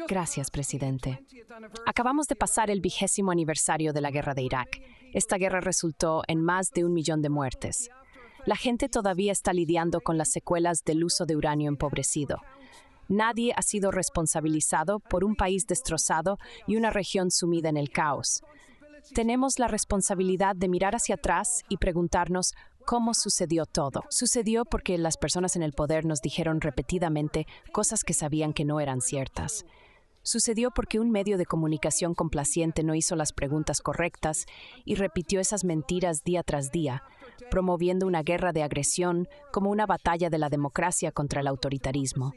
Gracias, presidente. Acabamos de pasar el 20º aniversario de la guerra de Irak. Esta guerra resultó en más de 1 millón de muertes. La gente todavía está lidiando con las secuelas del uso de uranio empobrecido. Nadie ha sido responsabilizado por un país destrozado y una región sumida en el caos. Tenemos la responsabilidad de mirar hacia atrás y preguntarnos cómo sucedió todo. Sucedió porque las personas en el poder nos dijeron repetidamente cosas que sabían que no eran ciertas. Sucedió porque un medio de comunicación complaciente no hizo las preguntas correctas y repitió esas mentiras día tras día, promoviendo una guerra de agresión como una batalla de la democracia contra el autoritarismo.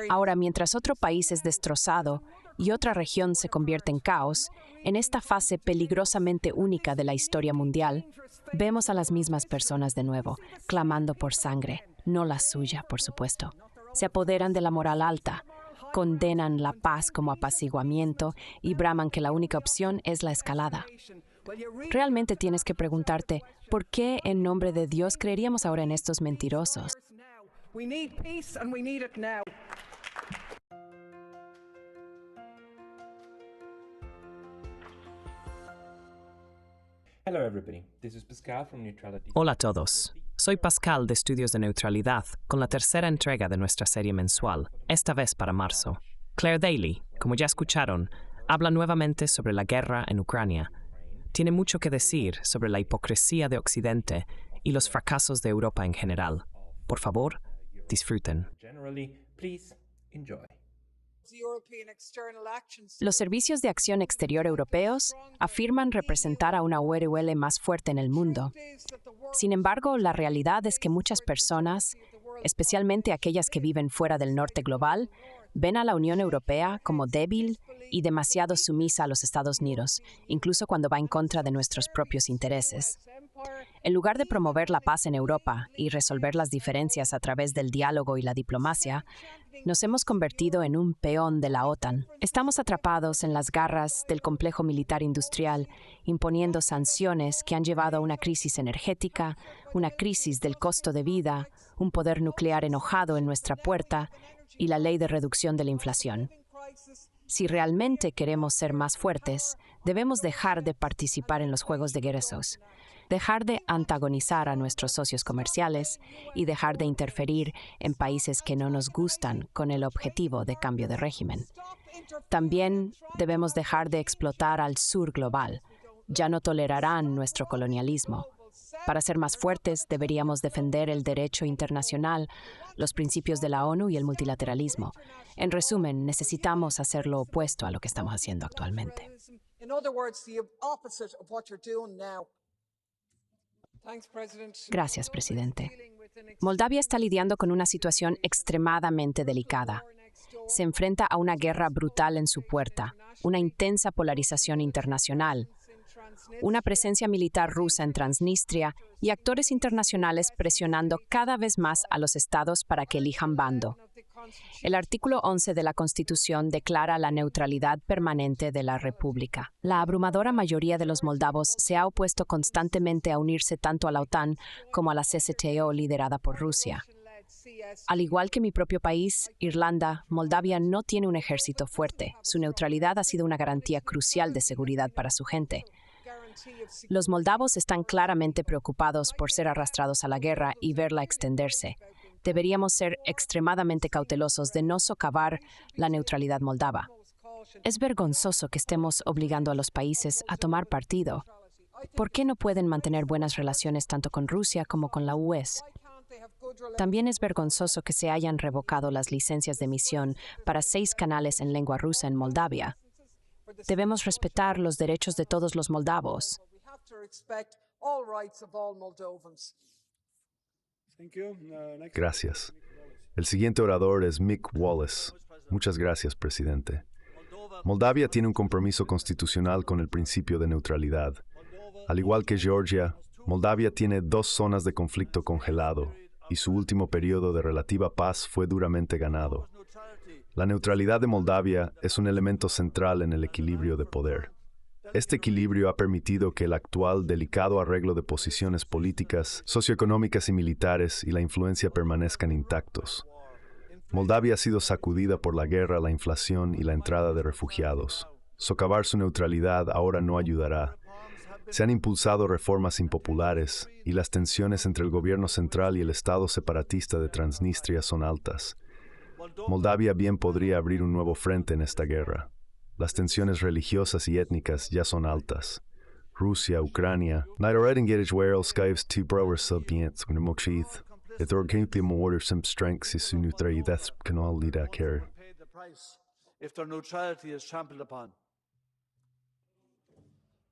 Ahora, mientras otro país es destrozado y otra región se convierte en caos, en esta fase peligrosamente única de la historia mundial, vemos a las mismas personas de nuevo, clamando por sangre, no la suya, por supuesto. Se apoderan de la moral alta, condenan la paz como apaciguamiento y braman que la única opción es la escalada. Realmente tienes que preguntarte, ¿por qué en nombre de Dios creeríamos ahora en estos mentirosos? We need peace and we need it now. Hello everybody, this is Pascal from Neutrality. Hola a todos. Soy Pascal de Estudios de Neutralidad, con la tercera entrega de nuestra serie mensual, esta vez para marzo. Claire Daly, como ya escucharon, habla nuevamente sobre la guerra en Ucrania. Tiene mucho que decir sobre la hipocresía de Occidente y los fracasos de Europa en general. Por favor, disfruten. Generally, please enjoy. Los servicios de acción exterior europeos afirman representar a una URL más fuerte en el mundo. Sin embargo, la realidad es que muchas personas, especialmente aquellas que viven fuera del norte global, ven a la Unión Europea como débil y demasiado sumisa a los Estados Unidos, incluso cuando va en contra de nuestros propios intereses. En lugar de promover la paz en Europa y resolver las diferencias a través del diálogo y la diplomacia, nos hemos convertido en un peón de la OTAN. Estamos atrapados en las garras del complejo militar industrial, imponiendo sanciones que han llevado a una crisis energética, una crisis del costo de vida, un poder nuclear enojado en nuestra puerta y la ley de reducción de la inflación. Si realmente queremos ser más fuertes, debemos dejar de participar en los juegos de guerreros, dejar de antagonizar a nuestros socios comerciales y dejar de interferir en países que no nos gustan con el objetivo de cambio de régimen. También debemos dejar de explotar al sur global. Ya no tolerarán nuestro colonialismo. Para ser más fuertes, deberíamos defender el derecho internacional, los principios de la ONU y el multilateralismo. En resumen, necesitamos hacer lo opuesto a lo que estamos haciendo actualmente. Gracias, presidente. Moldavia está lidiando con una situación extremadamente delicada. Se enfrenta a una guerra brutal en su puerta, una intensa polarización internacional, una presencia militar rusa en Transnistria y actores internacionales presionando cada vez más a los estados para que elijan bando. El artículo 11 de la Constitución declara la neutralidad permanente de la República. La abrumadora mayoría de los moldavos se ha opuesto constantemente a unirse tanto a la OTAN como a la CSTO liderada por Rusia. Al igual que mi propio país, Irlanda, Moldavia no tiene un ejército fuerte. Su neutralidad ha sido una garantía crucial de seguridad para su gente. Los moldavos están claramente preocupados por ser arrastrados a la guerra y verla extenderse. Deberíamos ser extremadamente cautelosos de no socavar la neutralidad moldava. Es vergonzoso que estemos obligando a los países a tomar partido. ¿Por qué no pueden mantener buenas relaciones tanto con Rusia como con la UE? También es vergonzoso que se hayan revocado las licencias de emisión para 6 canales en lengua rusa en Moldavia. Debemos respetar los derechos de todos los moldavos. Gracias. El siguiente orador es Mick Wallace. Muchas gracias, presidente. Moldavia tiene un compromiso constitucional con el principio de neutralidad. Al igual que Georgia, Moldavia tiene 2 zonas de conflicto congelado y su último periodo de relativa paz fue duramente ganado. La neutralidad de Moldavia es un elemento central en el equilibrio de poder. Este equilibrio ha permitido que el actual delicado arreglo de posiciones políticas, socioeconómicas y militares y la influencia permanezcan intactos. Moldavia ha sido sacudida por la guerra, la inflación y la entrada de refugiados. Socavar su neutralidad ahora no ayudará. Se han impulsado reformas impopulares y las tensiones entre el gobierno central y el Estado separatista de Transnistria son altas. Moldavia bien podría abrir un nuevo frente en esta guerra. Las tensiones religiosas y étnicas ya son altas. Rusia, Ucrania, su neutralidad canalidad care.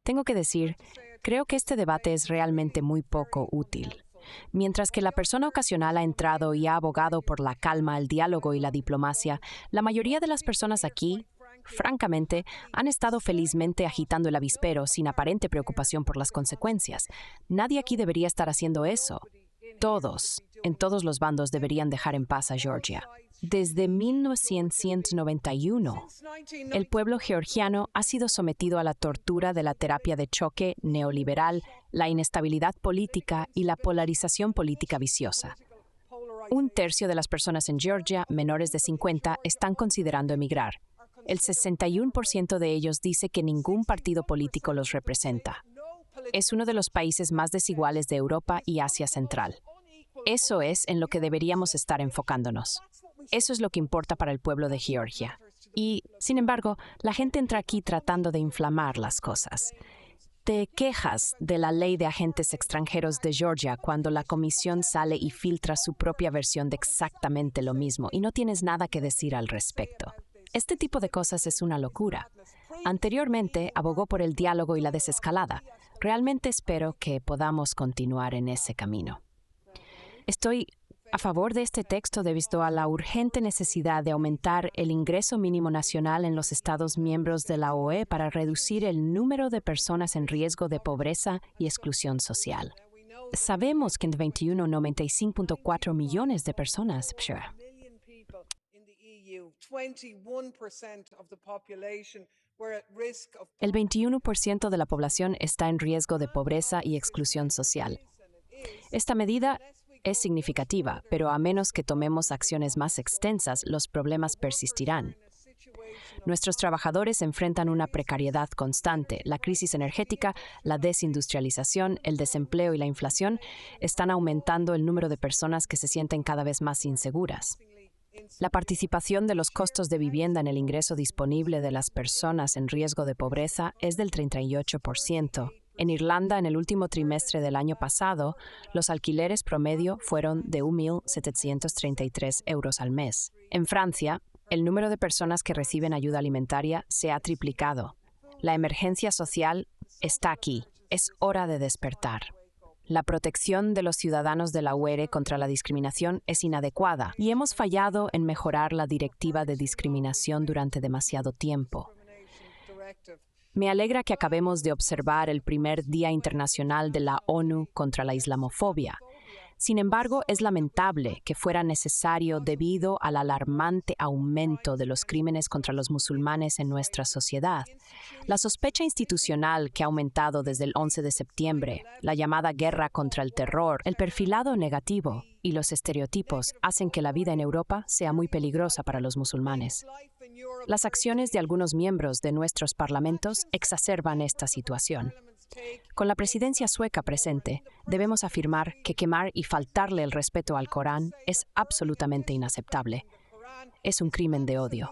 Tengo que decir, creo que este debate es realmente muy poco útil. Mientras que la persona ocasional ha entrado y ha abogado por la calma, el diálogo y la diplomacia, la mayoría de las personas aquí, francamente, han estado felizmente agitando el avispero sin aparente preocupación por las consecuencias. Nadie aquí debería estar haciendo eso. Todos, en todos los bandos, deberían dejar en paz a Georgia. Desde 1991, el pueblo georgiano ha sido sometido a la tortura de la terapia de choque neoliberal, la inestabilidad política y la polarización política viciosa. Un tercio de las personas en Georgia, menores de 50, están considerando emigrar. El 61% de ellos dice que ningún partido político los representa. Es uno de los países más desiguales de Europa y Asia Central. Eso es en lo que deberíamos estar enfocándonos. Eso es lo que importa para el pueblo de Georgia. Y, sin embargo, la gente entra aquí tratando de inflamar las cosas. Te quejas de la ley de agentes extranjeros de Georgia cuando la comisión sale y filtra su propia versión de exactamente lo mismo y no tienes nada que decir al respecto. Este tipo de cosas es una locura. Anteriormente abogó por el diálogo y la desescalada. Realmente espero que podamos continuar en ese camino. Estoy a favor de este texto debido a la urgente necesidad de aumentar el ingreso mínimo nacional en los Estados miembros de la OE para reducir el número de personas en riesgo de pobreza y exclusión social. Sabemos que en 21 95.4 millones de personas. El 21% de la población está en riesgo de pobreza y exclusión social. Esta medida es significativa, pero a menos que tomemos acciones más extensas, los problemas persistirán. Nuestros trabajadores enfrentan una precariedad constante. La crisis energética, la desindustrialización, el desempleo y la inflación están aumentando el número de personas que se sienten cada vez más inseguras. La participación de los costos de vivienda en el ingreso disponible de las personas en riesgo de pobreza es del 38%. En Irlanda, en el último trimestre del año pasado, los alquileres promedio fueron de 1.733 euros al mes. En Francia, el número de personas que reciben ayuda alimentaria se ha triplicado. La emergencia social está aquí. Es hora de despertar. La protección de los ciudadanos de la UE contra la discriminación es inadecuada y hemos fallado en mejorar la directiva de discriminación durante demasiado tiempo. Me alegra que acabemos de observar el primer Día Internacional de la ONU contra la Islamofobia. Sin embargo, es lamentable que fuera necesario debido al alarmante aumento de los crímenes contra los musulmanes en nuestra sociedad. La sospecha institucional que ha aumentado desde el 11 de septiembre, la llamada guerra contra el terror, el perfilado negativo y los estereotipos hacen que la vida en Europa sea muy peligrosa para los musulmanes. Las acciones de algunos miembros de nuestros parlamentos exacerban esta situación. Con la presidencia sueca presente, debemos afirmar que quemar y faltarle el respeto al Corán es absolutamente inaceptable. Es un crimen de odio.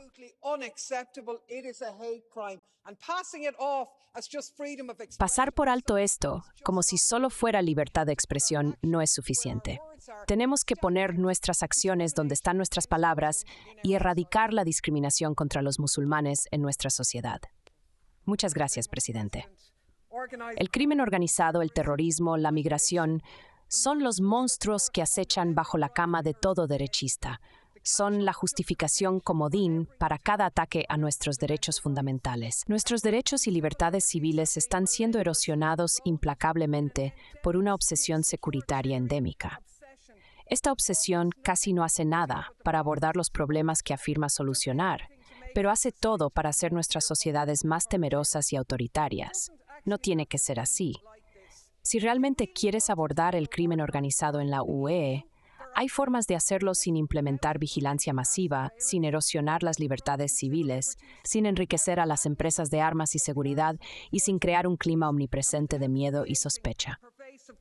Pasar por alto esto, como si solo fuera libertad de expresión, no es suficiente. Tenemos que poner nuestras acciones donde están nuestras palabras y erradicar la discriminación contra los musulmanes en nuestra sociedad. Muchas gracias, presidente. El crimen organizado, el terrorismo, la migración, son los monstruos que acechan bajo la cama de todo derechista. Son la justificación comodín para cada ataque a nuestros derechos fundamentales. Nuestros derechos y libertades civiles están siendo erosionados implacablemente por una obsesión securitaria endémica. Esta obsesión casi no hace nada para abordar los problemas que afirma solucionar, pero hace todo para hacer nuestras sociedades más temerosas y autoritarias. No tiene que ser así. Si realmente quieres abordar el crimen organizado en la UE, Hay formas de hacerlo sin implementar vigilancia masiva, sin erosionar las libertades civiles, sin enriquecer a las empresas de armas y seguridad y sin crear un clima omnipresente de miedo y sospecha.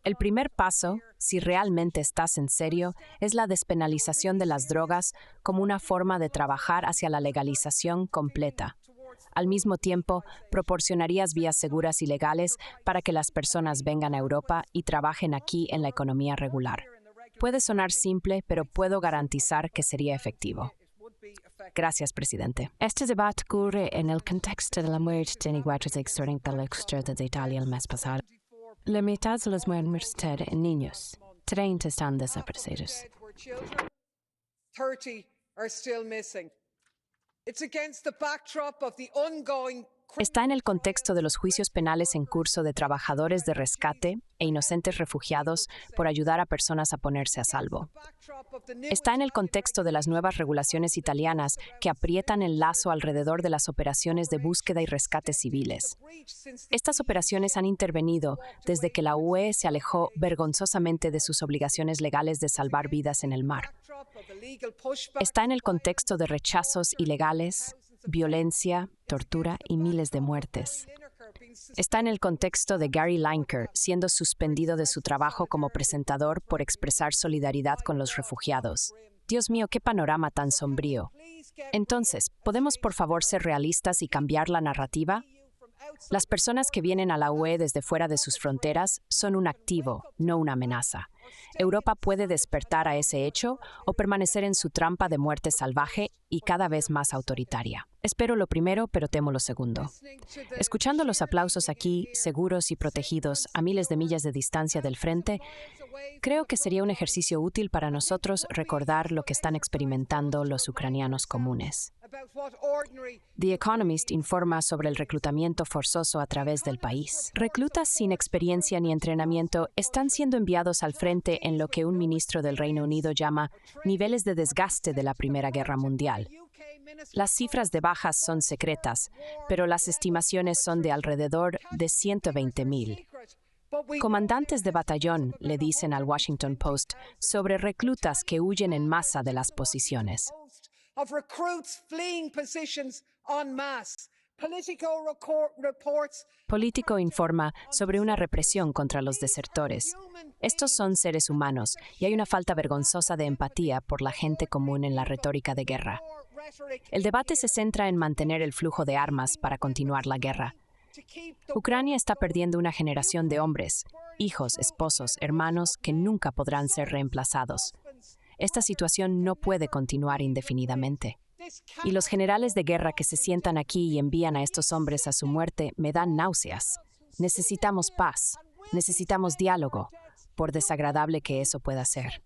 El primer paso, si realmente estás en serio, es la despenalización de las drogas como una forma de trabajar hacia la legalización completa. Al mismo tiempo, proporcionarías vías seguras y legales para que las personas vengan a Europa y trabajen aquí en la economía regular. Puede sonar simple, pero puedo garantizar que sería efectivo. Gracias, presidente. Este debate ocurre en el contexto de la muerte de 430 extranjeros de Italia el mes pasado. La mitad de los muertos en niños. 30 están desaparecidos. 30 are still missing. It's against the backdrop of the ongoing Está en el contexto de los juicios penales en curso de trabajadores de rescate e inocentes refugiados por ayudar a personas a ponerse a salvo. Está en el contexto de las nuevas regulaciones italianas que aprietan el lazo alrededor de las operaciones de búsqueda y rescate civiles. Estas operaciones han intervenido desde que la UE se alejó vergonzosamente de sus obligaciones legales de salvar vidas en el mar. Está en el contexto de rechazos ilegales, violencia, tortura y miles de muertes. Está en el contexto de Gary Lineker siendo suspendido de su trabajo como presentador por expresar solidaridad con los refugiados. Dios mío, qué panorama tan sombrío. Entonces, ¿podemos por favor ser realistas y cambiar la narrativa? Las personas que vienen a la UE desde fuera de sus fronteras son un activo, no una amenaza. Europa puede despertar a ese hecho o permanecer en su trampa de muerte salvaje y cada vez más autoritaria. Espero lo primero, pero temo lo segundo. Escuchando los aplausos aquí, seguros y protegidos a miles de millas de distancia del frente, creo que sería un ejercicio útil para nosotros recordar lo que están experimentando los ucranianos comunes. The Economist informa sobre el reclutamiento forzoso a través del país. Reclutas sin experiencia ni entrenamiento están siendo enviados al frente en lo que un ministro del Reino Unido llama niveles de desgaste de la Primera Guerra Mundial. Las cifras de bajas son secretas, pero las estimaciones son de alrededor de 120,000. Comandantes de batallón le dicen al Washington Post sobre reclutas que huyen en masa de las posiciones. Político informa sobre una represión contra los desertores. Estos son seres humanos y hay una falta vergonzosa de empatía por la gente común en la retórica de guerra. El debate se centra en mantener el flujo de armas para continuar la guerra. Ucrania está perdiendo una generación de hombres, hijos, esposos, hermanos que nunca podrán ser reemplazados. Esta situación no puede continuar indefinidamente. Y los generales de guerra que se sientan aquí y envían a estos hombres a su muerte me dan náuseas. Necesitamos paz, necesitamos diálogo, por desagradable que eso pueda ser.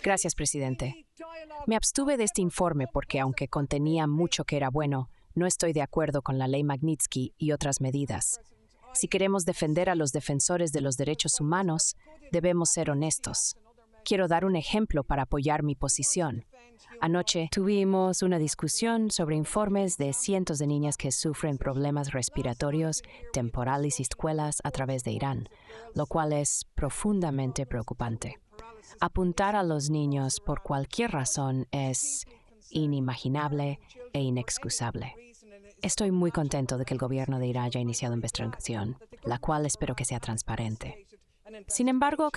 Gracias, presidente. Me abstuve de este informe porque, aunque contenía mucho que era bueno, no estoy de acuerdo con la ley Magnitsky y otras medidas. Si queremos defender a los defensores de los derechos humanos, debemos ser honestos. Quiero dar un ejemplo para apoyar mi posición. Anoche tuvimos una discusión sobre informes de cientos de niñas que sufren problemas respiratorios, temporales y secuelas a través de Irán, lo cual es profundamente preocupante. Apuntar a los niños por cualquier razón es inimaginable e inexcusable. Estoy muy contento de que el gobierno de Irán haya iniciado investigación, la cual espero que sea transparente. Sin embargo,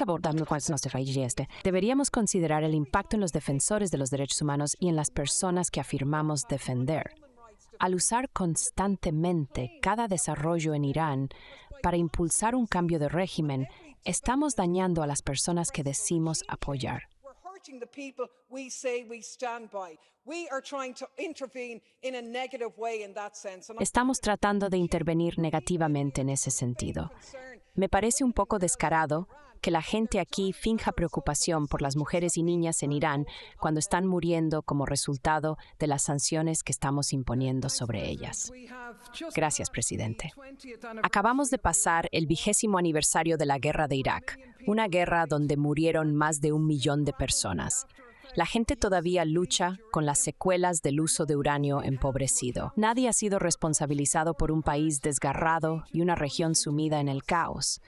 deberíamos considerar el impacto en los defensores de los derechos humanos y en las personas que afirmamos defender. Al usar constantemente cada desarrollo en Irán para impulsar un cambio de régimen, estamos dañando a las personas que decimos apoyar. Estamos tratando de intervenir negativamente en ese sentido. Me parece un poco descarado que la gente aquí finja preocupación por las mujeres y niñas en Irán cuando están muriendo como resultado de las sanciones que estamos imponiendo sobre ellas. Gracias, presidente. Acabamos de pasar el 20º aniversario de la guerra de Irak, una guerra donde murieron más de 1 millón de personas. La gente todavía lucha con las secuelas del uso de uranio empobrecido. Nadie ha sido responsabilizado por un país desgarrado y una región sumida en el caos.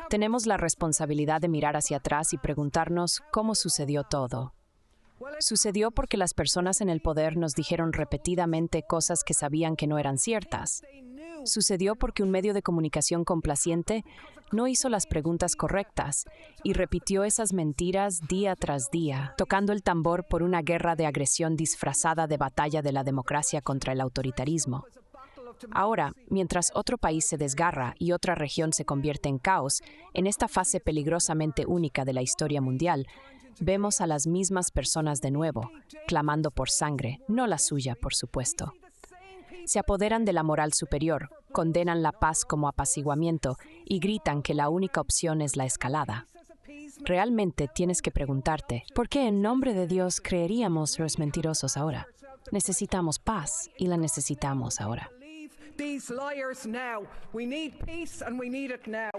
Tenemos la responsabilidad de mirar hacia atrás y preguntarnos cómo sucedió todo. Sucedió porque las personas en el poder nos dijeron repetidamente cosas que sabían que no eran ciertas. Sucedió porque un medio de comunicación complaciente no hizo las preguntas correctas y repitió esas mentiras día tras día, tocando el tambor por una guerra de agresión disfrazada de batalla de la democracia contra el autoritarismo. Ahora, mientras otro país se desgarra y otra región se convierte en caos, en esta fase peligrosamente única de la historia mundial, vemos a las mismas personas de nuevo, clamando por sangre, no la suya, por supuesto. Se apoderan de la moral superior, condenan la paz como apaciguamiento y gritan que la única opción es la escalada. Realmente tienes que preguntarte, ¿por qué en nombre de Dios creeríamos los mentirosos ahora? Necesitamos paz y la necesitamos ahora. These liars now. We need peace and we need it now.